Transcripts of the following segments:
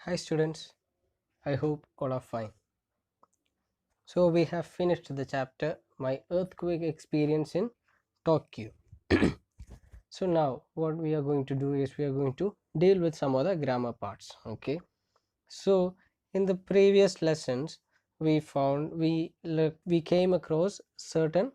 Hi students, I hope all are fine. So we have finished the chapter My Earthquake Experience in Tokyo. So now what we are going to do is we are going to deal with some other grammar parts. Okay. So in the previous lessons we came across certain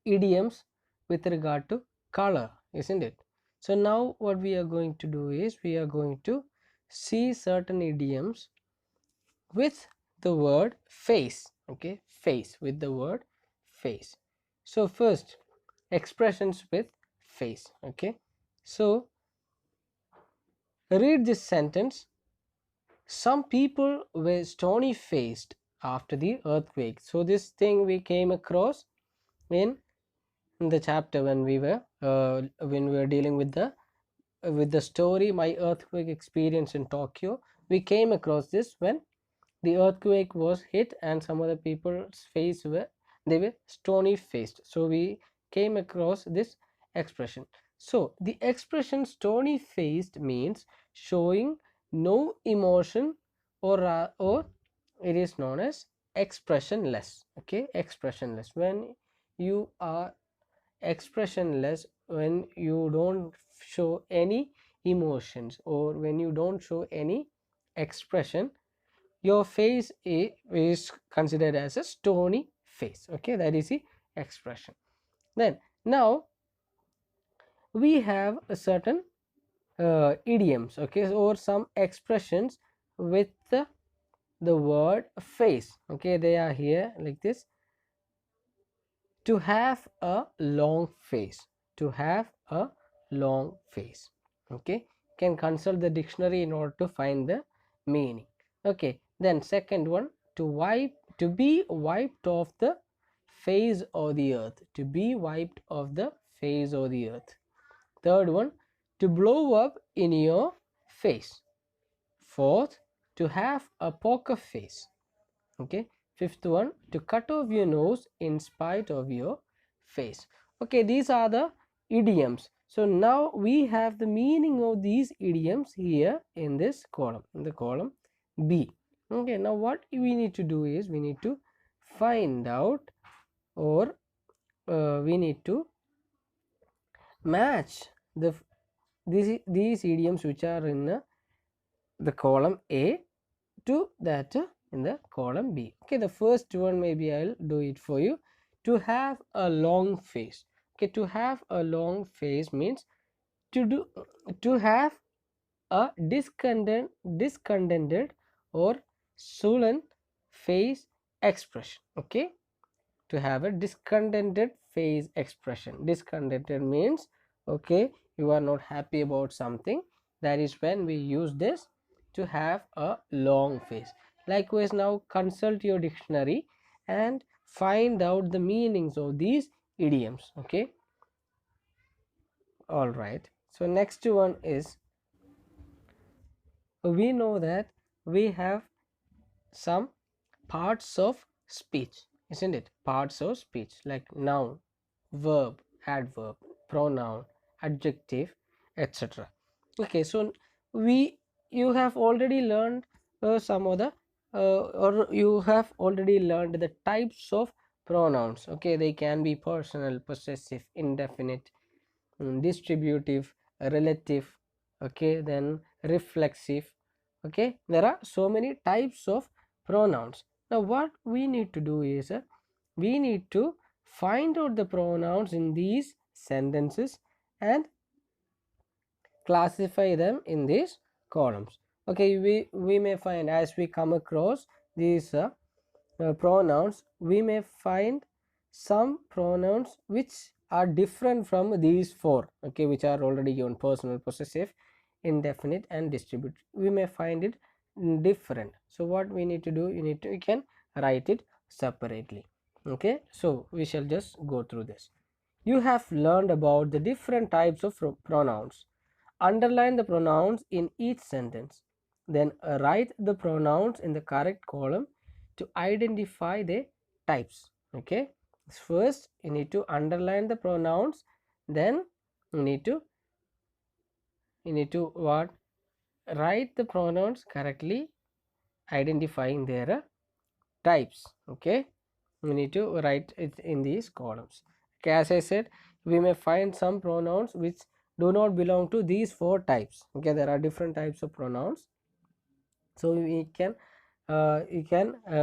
idioms with regard to color, isn't it? So now what we are going to do is we are going to see certain idioms with the word face. Okay, face, with the word face. So first, expressions with face. Okay, so read this sentence. Some people were stony faced after the earthquake. So this thing we came across in the chapter when we were dealing with the story My Earthquake Experience in Tokyo. We came across this when the earthquake was hit and some other people's face were stony faced. So we came across this expression. So the expression stony faced means showing no emotion, or it is known as expressionless. Okay, expressionless. When you are expressionless, when you don't show any emotions or when you don't show any expression, your face is considered as a stony face. Okay, that is the expression. Then now we have a certain idioms, okay, or some expressions with the word face. Okay, they are here like this: to have a long face, to have a long face. Okay, you can consult the dictionary in order to find the meaning. Okay, then second one, to be wiped off the face of the earth, to be wiped off the face of the earth. Third one, to blow up in your face. Fourth, to have a poker face. Okay, fifth one, to cut off your nose in spite of your face. Okay, these are the idioms. So now we have the meaning of these idioms here in this column, in the column B. Okay, now what we need to do is we need to find out, or we need to match these idioms which are in the column A to that in the column B. Okay, the first one maybe I'll do it for you. To have a long face. Okay, to have a long face means to have a discontented or sullen face expression. Okay, to have a discontented face expression. Discontented means, okay, you are not happy about something. That is when we use this, to have a long face. Likewise, now consult your dictionary and find out the meanings of these idioms. Okay, all right. So next one is, we know that we have some parts of speech, isn't it? Parts of speech like noun, verb, adverb, pronoun, adjective, etc. Okay, so we you have already learned some of the or you have already learned the types of pronouns. Okay, they can be personal, possessive, indefinite, distributive, relative, okay, then reflexive. Okay, there are so many types of pronouns. Now what we need to do is we need to find out the pronouns in these sentences and classify them in these columns. Okay, we may find, as we come across these pronouns, we may find some pronouns which are different from these four, okay, which are already given: personal, possessive, indefinite, and distributive. We may find it different. So what we need to do, you can write it separately. Okay, so we shall just go through this. You have learned about the different types of pronouns. Underline the pronouns in each sentence. Then write the pronouns in the correct column to identify the types. Okay, first you need to underline the pronouns, then you need to what write the pronouns correctly, identifying their types. Okay, we need to write it in these columns. Okay, as I said, we may find some pronouns which do not belong to these four types. Okay, there are different types of pronouns, so we can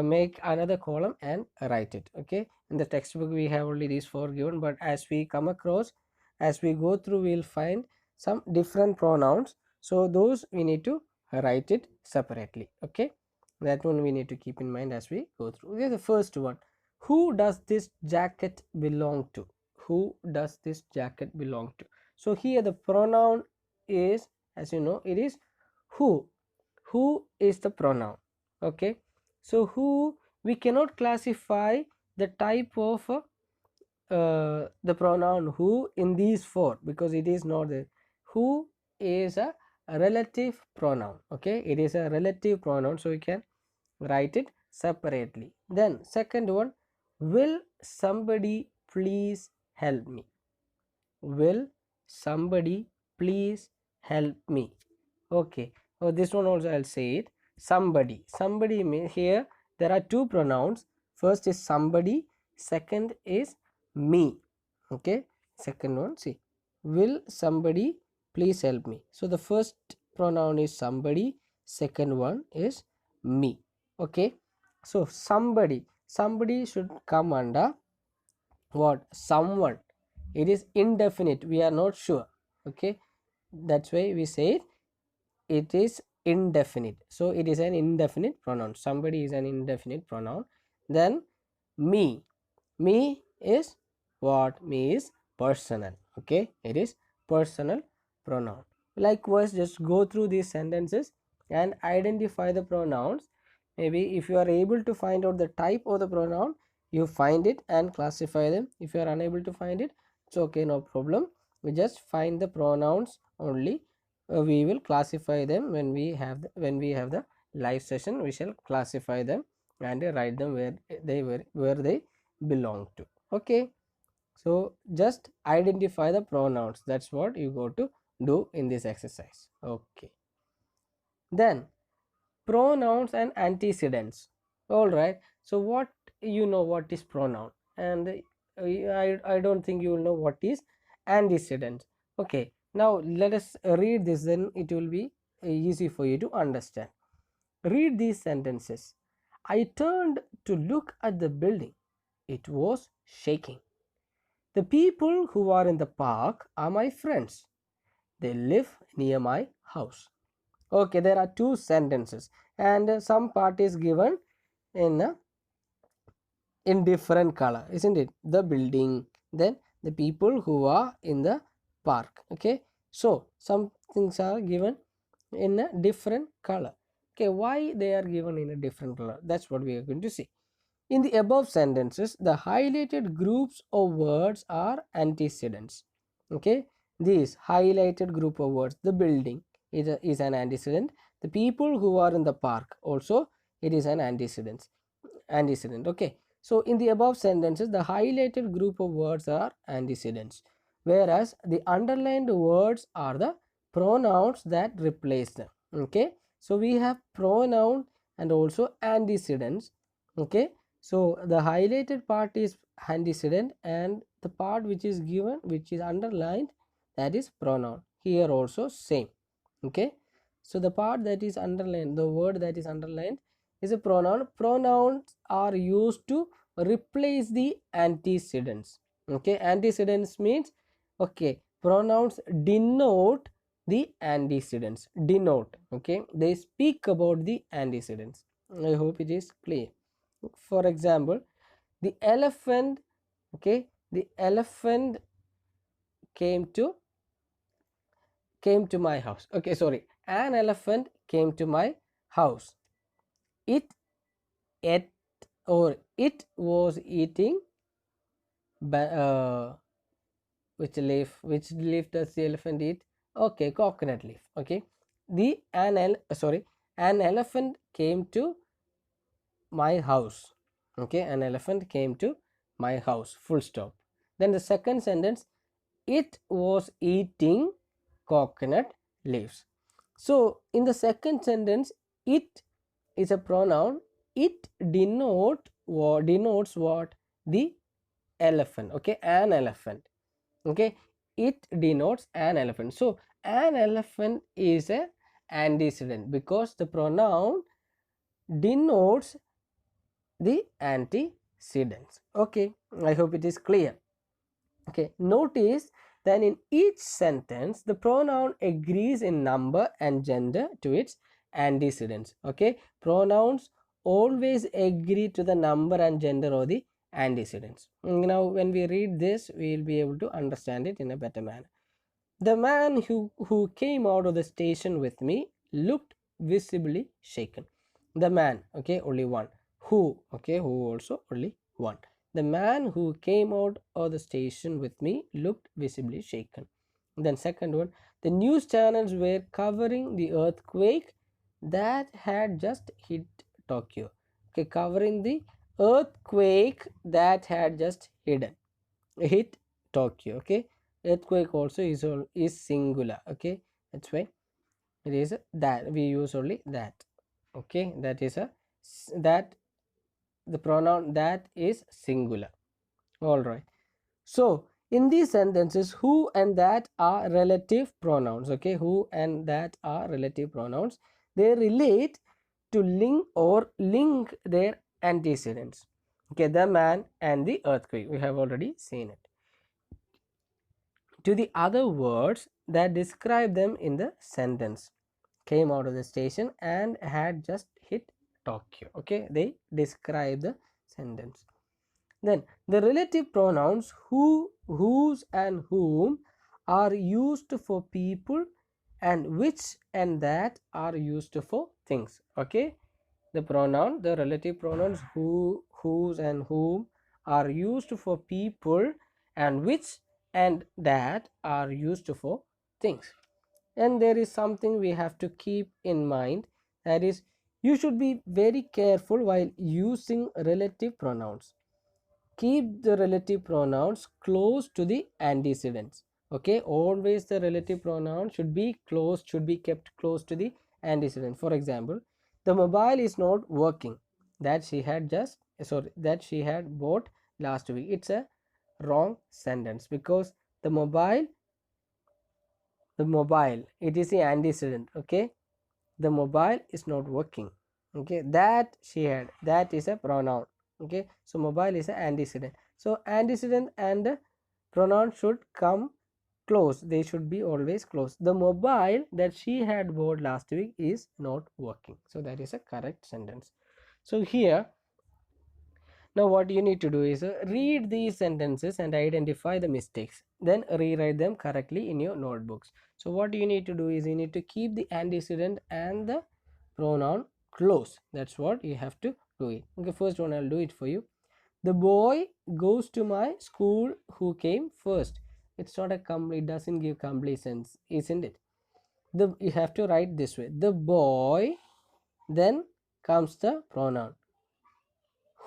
make another column and write it. Okay, in the textbook we have only these four given, but as we come across, as we go through, we'll find some different pronouns, so those we need to write it separately. Okay, that one we need to keep in mind as we go through. Okay, the first one, who does this jacket belong to? Who does this jacket belong to? So here the pronoun is, as you know, it is who. Who is the pronoun. Okay, so who, we cannot classify the type of the pronoun who in these four, because it is not there. Who is a relative pronoun. Okay, it is a relative pronoun, so we can write it separately. Then second one, will somebody please help me? Will somebody please help me? Okay, oh, this one also I'll say it. Somebody. Somebody means, here there are two pronouns. First is somebody, second is me. Okay, second one, see, will somebody please help me? So the first pronoun is somebody, second one is me. Okay, so somebody should come under what? Someone. It is indefinite, we are not sure. Okay, that's why we say it is indefinite, so it is an indefinite pronoun. Somebody is an indefinite pronoun. Then me. Me is what? Me is personal. Okay, it is personal pronoun. Likewise, just go through these sentences and identify the pronouns. Maybe if you are able to find out the type of the pronoun, you find it and classify them. If you are unable to find it, it's okay, no problem. We just find the pronouns only. We will classify them when we have the live session. We shall classify them and write them where they belong to. Okay, so just identify the pronouns. That's what you go to do in this exercise. Okay, then pronouns and antecedents. All right, so what, you know what is pronoun, and I don't think you will know what is antecedent. Okay, now let us read this, then it will be easy for you to understand. Read these sentences. I turned to look at the building. It was shaking. The people who are in the park are my friends. They live near my house. Okay, there are two sentences, and some part is given in different color, isn't it? The building, then the people who are in the park. Okay, so some things are given in a different color. Okay, why they are given in a different color? That's what we are going to see. In the above sentences, the highlighted groups of words are antecedents. Okay, these highlighted group of words, the building is an antecedent. The people who are in the park also, it is an antecedent. Okay, so in the above sentences, the highlighted group of words are antecedents, whereas the underlined words are the pronouns that replace them. Okay, so we have pronoun and also antecedents. Okay, so the highlighted part is antecedent, and the part which is given, which is underlined, that is pronoun. Here also same. Okay, so the part that is underlined, the word that is underlined, is a pronoun. Pronouns are used to replace the antecedents. Okay, antecedents means, okay, pronouns denote the antecedents. Denote, okay, they speak about the antecedents. I hope it is clear. For example, the elephant, okay, the elephant came to my house. Okay, sorry, an elephant came to my house. It ate, or it was eating which leaf does the elephant eat? Okay, coconut leaf. Okay, an elephant came to my house. Okay, an elephant came to my house, full stop. Then the second sentence, it was eating coconut leaves. So in the second sentence, it is a pronoun. It denotes what? The elephant. Okay, an elephant. Okay, it denotes an elephant. So an elephant is a antecedent because the pronoun denotes the antecedents. Okay, I hope it is clear. Okay, notice that in each sentence the pronoun agrees in number and gender to its antecedents. Okay, pronouns always agree to the number and gender of the antecedents. Now when we read this, we will be able to understand it in a better manner. The man who came out of the station with me looked visibly shaken. The man, okay, only one. Who, okay, who also only one. The man who came out of the station with me looked visibly shaken. Then second one, the news channels were covering the earthquake that had just hit Tokyo. Okay, covering the earthquake that had just hit Tokyo. Okay, earthquake also is singular. Okay, that's why it is that we use only that. Okay, that is a that the pronoun that is singular. All right. So in these sentences, who and that are relative pronouns. Okay, who and that are relative pronouns. They relate to link their antecedents. Okay, the man and the earthquake. We have already seen it. To the other words that describe them in the sentence. Came out of the station and had just hit Tokyo. Okay, they describe the sentence. Then the relative pronouns who, whose, and whom are used for people, and which and that are used for things. Okay, the relative pronouns who, whose, and whom are used for people, and which and that are used for things. And there is something we have to keep in mind, that is, you should be very careful while using relative pronouns. Keep the relative pronouns close to the antecedents. Okay, always the relative pronoun should be kept close to the antecedent. For example, the mobile is not working that she had just that she had bought last week. It's a wrong sentence because the mobile, it is the antecedent. Okay, the mobile is not working. Okay, that she had, that is a pronoun. Okay, so mobile is an antecedent. So antecedent and pronoun should come close, they should be always close. The mobile that she had bought last week is not working, so that is a correct sentence. So here, now what you need to do is read these sentences and identify the mistakes, then rewrite them correctly in your notebooks. So what you need to do is you need to keep the antecedent and the pronoun close. That's what you have to do it. Okay, first one I'll do it for you. The boy goes to my school who came first. It's not a complete, doesn't give complete sense, isn't it? You have to write this way. The boy, then comes the pronoun.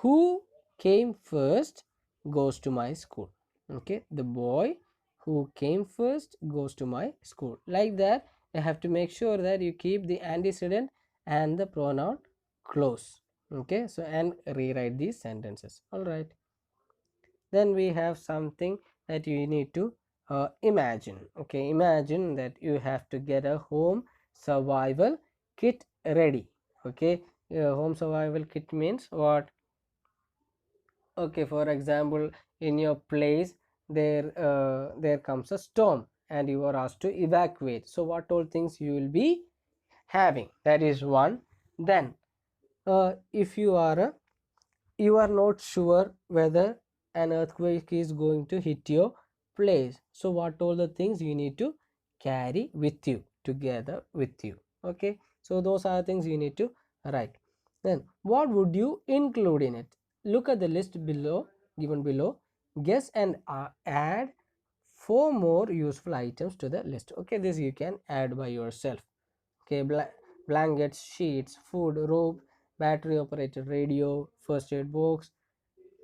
Who came first goes to my school. Okay, the boy who came first goes to my school. Like that, you have to make sure that you keep the antecedent and the pronoun close. Okay, so and rewrite these sentences. All right, then we have something that you need to imagine. Okay, imagine that you have to get a home survival kit ready. Okay, home survival kit means what? Okay, for example, in your place there comes a storm and you are asked to evacuate. So what all things you will be having? That is one. Then if you are not sure whether an earthquake is going to hit your place, so what all the things you need to carry with you, together with you. Okay, so those are things you need to write. Then what would you include in it? Look at the list below, given below, guess and add four more useful items to the list. Okay, this you can add by yourself. Okay, blankets, sheets, food, rope, battery operated radio, first aid box,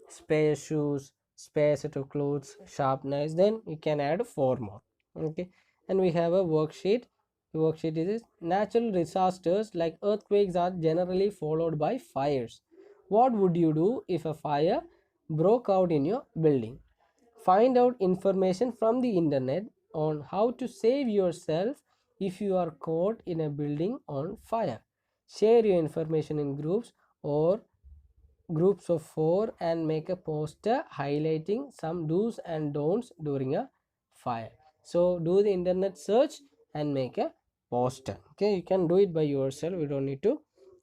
spare shoes, spare set of clothes, sharp knives. Then you can add four more. Okay, and we have a worksheet worksheet is natural disasters like earthquakes are generally followed by fires. What would you do if a fire broke out in your building? Find out information from the internet on how to save yourself if you are caught in a building on fire. Share your information in groups or groups of 4 and make a poster highlighting some do's and don'ts during a fire. So do the internet search and make a poster. Okay, you can do it by yourself, you don't need to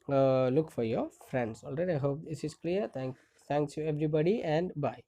look for your friends. All right, I hope this is clear. Thanks you everybody, and bye.